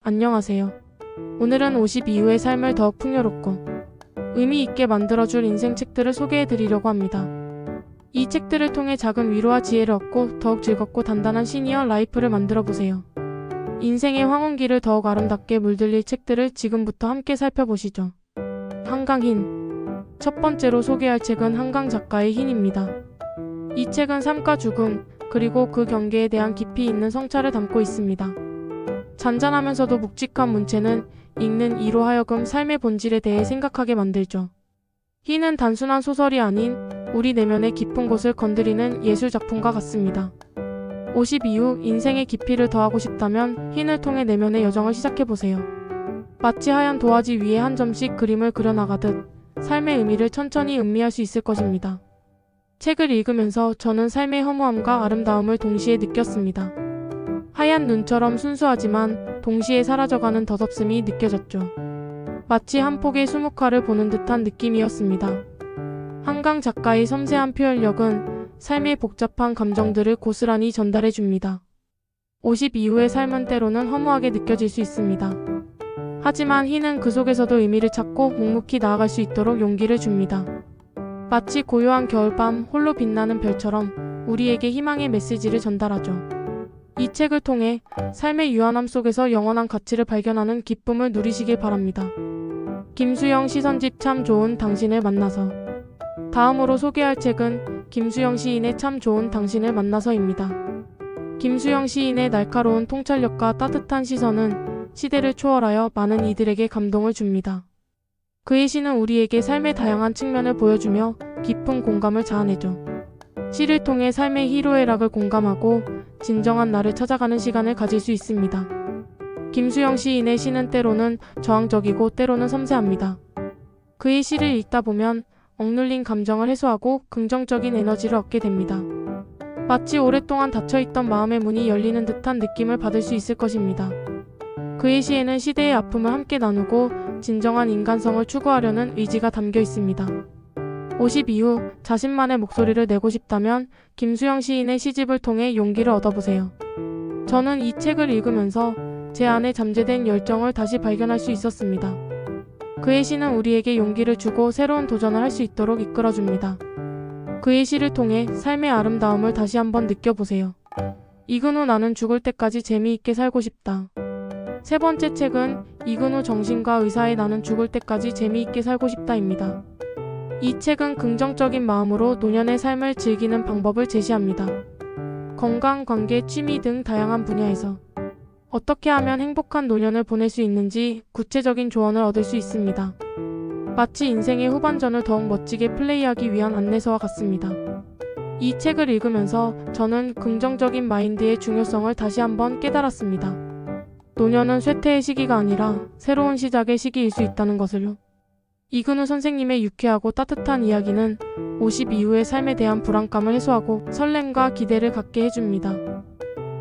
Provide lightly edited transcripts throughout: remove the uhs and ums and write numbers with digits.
안녕하세요. 오늘은 50 이후의 삶을 더욱 풍요롭고 의미 있게 만들어줄 인생 책들을 소개해 드리려고 합니다. 이 책들을 통해 작은 위로와 지혜를 얻고 더욱 즐겁고 단단한 시니어 라이프를 만들어 보세요. 인생의 황혼기를 더욱 아름답게 물들일 책들을 지금부터 함께 살펴보시죠. 한강흰. 첫 번째로 소개할 책은 한강 작가의 흰입니다. 이 책은 삶과 죽음, 그리고 그 경계에 대한 깊이 있는 성찰을 담고 있습니다. 잔잔하면서도 묵직한 문체는 읽는 이로 하여금 삶의 본질에 대해 생각하게 만들죠. 흰은 단순한 소설이 아닌 우리 내면의 깊은 곳을 건드리는 예술작품과 같습니다. 50 이후 인생의 깊이를 더하고 싶다면 흰을 통해 내면의 여정을 시작해보세요. 마치 하얀 도화지 위에 한 점씩 그림을 그려나가듯 삶의 의미를 천천히 음미할 수 있을 것입니다. 책을 읽으면서 저는 삶의 허무함과 아름다움을 동시에 느꼈습니다. 하얀 눈처럼 순수하지만 동시에 사라져가는 덧없음이 느껴졌죠. 마치 한 폭의 수묵화를 보는 듯한 느낌이었습니다. 한강 작가의 섬세한 표현력은 삶의 복잡한 감정들을 고스란히 전달해줍니다. 50 이후의 삶은 때로는 허무하게 느껴질 수 있습니다. 하지만 흰은 그 속에서도 의미를 찾고 묵묵히 나아갈 수 있도록 용기를 줍니다. 마치 고요한 겨울밤 홀로 빛나는 별처럼 우리에게 희망의 메시지를 전달하죠. 이 책을 통해 삶의 유한함 속에서 영원한 가치를 발견하는 기쁨을 누리시길 바랍니다. 김수영 시선집 참 좋은 당신을 만나서. 다음으로 소개할 책은 김수영 시인의 참 좋은 당신을 만나서입니다. 김수영 시인의 날카로운 통찰력과 따뜻한 시선은 시대를 초월하여 많은 이들에게 감동을 줍니다. 그의 시는 우리에게 삶의 다양한 측면을 보여주며 깊은 공감을 자아내죠. 시를 통해 삶의 희로애락을 공감하고 진정한 나를 찾아가는 시간을 가질 수 있습니다. 김수영 시인의 시는 때로는 저항적이고 때로는 섬세합니다. 그의 시를 읽다 보면 억눌린 감정을 해소하고 긍정적인 에너지를 얻게 됩니다. 마치 오랫동안 닫혀있던 마음의 문이 열리는 듯한 느낌을 받을 수 있을 것입니다. 그의 시에는 시대의 아픔을 함께 나누고 진정한 인간성을 추구하려는 의지가 담겨 있습니다. 50 이후 자신만의 목소리를 내고 싶다면 김수영 시인의 시집을 통해 용기를 얻어보세요. 저는 이 책을 읽으면서 제 안에 잠재된 열정을 다시 발견할 수 있었습니다. 그의 시는 우리에게 용기를 주고 새로운 도전을 할 수 있도록 이끌어줍니다. 그의 시를 통해 삶의 아름다움을 다시 한번 느껴보세요. 이근우 나는 죽을 때까지 재미있게 살고 싶다. 세 번째 책은 이근우 정신과 의사의 나는 죽을 때까지 재미있게 살고 싶다입니다. 이 책은 긍정적인 마음으로 노년의 삶을 즐기는 방법을 제시합니다. 건강, 관계, 취미 등 다양한 분야에서 어떻게 하면 행복한 노년을 보낼 수 있는지 구체적인 조언을 얻을 수 있습니다. 마치 인생의 후반전을 더욱 멋지게 플레이하기 위한 안내서와 같습니다. 이 책을 읽으면서 저는 긍정적인 마인드의 중요성을 다시 한번 깨달았습니다. 노년은 쇠퇴의 시기가 아니라 새로운 시작의 시기일 수 있다는 것을요. 이근우 선생님의 유쾌하고 따뜻한 이야기는 50 이후의 삶에 대한 불안감을 해소하고 설렘과 기대를 갖게 해줍니다.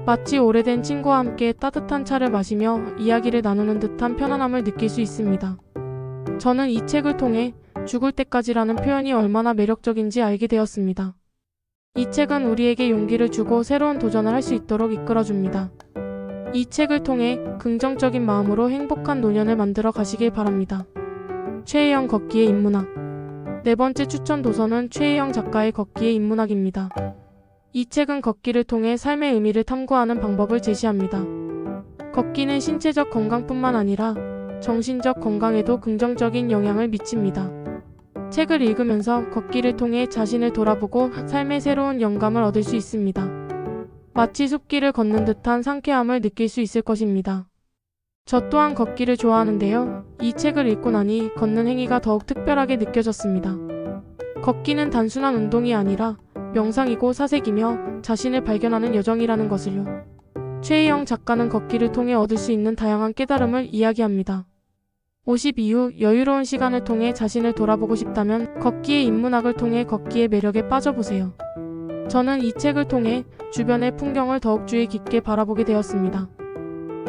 마치 오래된 친구와 함께 따뜻한 차를 마시며 이야기를 나누는 듯한 편안함을 느낄 수 있습니다. 저는 이 책을 통해 죽을 때까지라는 표현이 얼마나 매력적인지 알게 되었습니다. 이 책은 우리에게 용기를 주고 새로운 도전을 할 수 있도록 이끌어줍니다. 이 책을 통해 긍정적인 마음으로 행복한 노년을 만들어 가시길 바랍니다. 최혜영 걷기의 인문학. 네 번째 추천 도서는 최혜영 작가의 걷기의 인문학입니다. 이 책은 걷기를 통해 삶의 의미를 탐구하는 방법을 제시합니다. 걷기는 신체적 건강뿐만 아니라 정신적 건강에도 긍정적인 영향을 미칩니다. 책을 읽으면서 걷기를 통해 자신을 돌아보고 삶의 새로운 영감을 얻을 수 있습니다. 마치 숲길을 걷는 듯한 상쾌함을 느낄 수 있을 것입니다. 저 또한 걷기를 좋아하는데요. 이 책을 읽고 나니 걷는 행위가 더욱 특별하게 느껴졌습니다. 걷기는 단순한 운동이 아니라 명상이고 사색이며 자신을 발견하는 여정이라는 것을요. 최혜영 작가는 걷기를 통해 얻을 수 있는 다양한 깨달음을 이야기합니다. 50 이후 여유로운 시간을 통해 자신을 돌아보고 싶다면 걷기의 인문학을 통해 걷기의 매력에 빠져보세요. 저는 이 책을 통해 주변의 풍경을 더욱 주의 깊게 바라보게 되었습니다.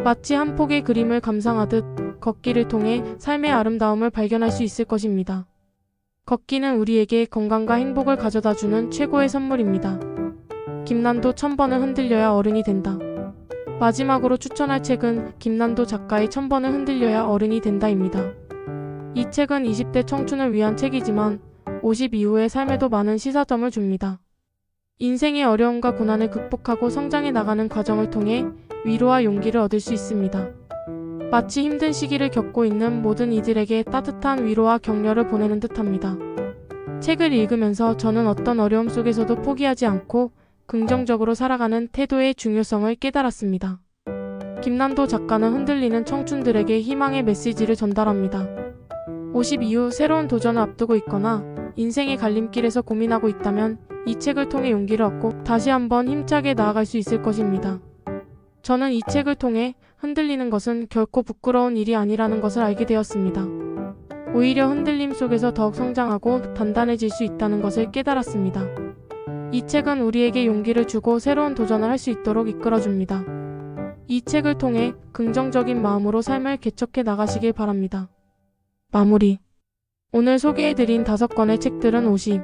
마치 한 폭의 그림을 감상하듯 걷기를 통해 삶의 아름다움을 발견할 수 있을 것입니다. 걷기는 우리에게 건강과 행복을 가져다주는 최고의 선물입니다. 김난도 1000번을 흔들려야 어른이 된다. 마지막으로 추천할 책은 김난도 작가의 1000번은 흔들려야 어른이 된다입니다. 이 책은 20대 청춘을 위한 책이지만 50 이후의 삶에도 많은 시사점을 줍니다. 인생의 어려움과 고난을 극복하고 성장해 나가는 과정을 통해 위로와 용기를 얻을 수 있습니다. 마치 힘든 시기를 겪고 있는 모든 이들에게 따뜻한 위로와 격려를 보내는 듯합니다. 책을 읽으면서 저는 어떤 어려움 속에서도 포기하지 않고 긍정적으로 살아가는 태도의 중요성을 깨달았습니다. 김난도 작가는 흔들리는 청춘들에게 희망의 메시지를 전달합니다. 50 이후 새로운 도전을 앞두고 있거나 인생의 갈림길에서 고민하고 있다면 이 책을 통해 용기를 얻고 다시 한번 힘차게 나아갈 수 있을 것입니다. 저는 이 책을 통해 흔들리는 것은 결코 부끄러운 일이 아니라는 것을 알게 되었습니다. 오히려 흔들림 속에서 더욱 성장하고 단단해질 수 있다는 것을 깨달았습니다. 이 책은 우리에게 용기를 주고 새로운 도전을 할 수 있도록 이끌어줍니다. 이 책을 통해 긍정적인 마음으로 삶을 개척해 나가시길 바랍니다. 마무리. 오늘 소개해드린 5권의 책들은 50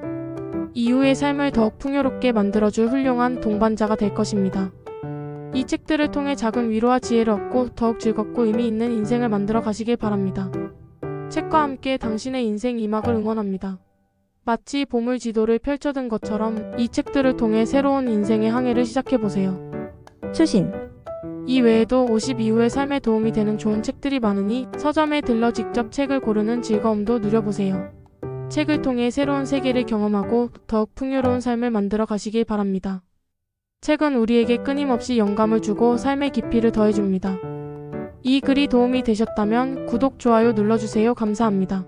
이후의 삶을 더욱 풍요롭게 만들어줄 훌륭한 동반자가 될 것입니다. 이 책들을 통해 작은 위로와 지혜를 얻고 더욱 즐겁고 의미 있는 인생을 만들어 가시길 바랍니다. 책과 함께 당신의 인생 2막을 응원합니다. 마치 보물 지도를 펼쳐든 것처럼 이 책들을 통해 새로운 인생의 항해를 시작해보세요. 추신. 이 외에도 50 이후의 삶에 도움이 되는 좋은 책들이 많으니 서점에 들러 직접 책을 고르는 즐거움도 누려보세요. 책을 통해 새로운 세계를 경험하고 더욱 풍요로운 삶을 만들어 가시길 바랍니다. 책은 우리에게 끊임없이 영감을 주고 삶의 깊이를 더해줍니다. 이 글이 도움이 되셨다면 구독, 좋아요 눌러주세요. 감사합니다.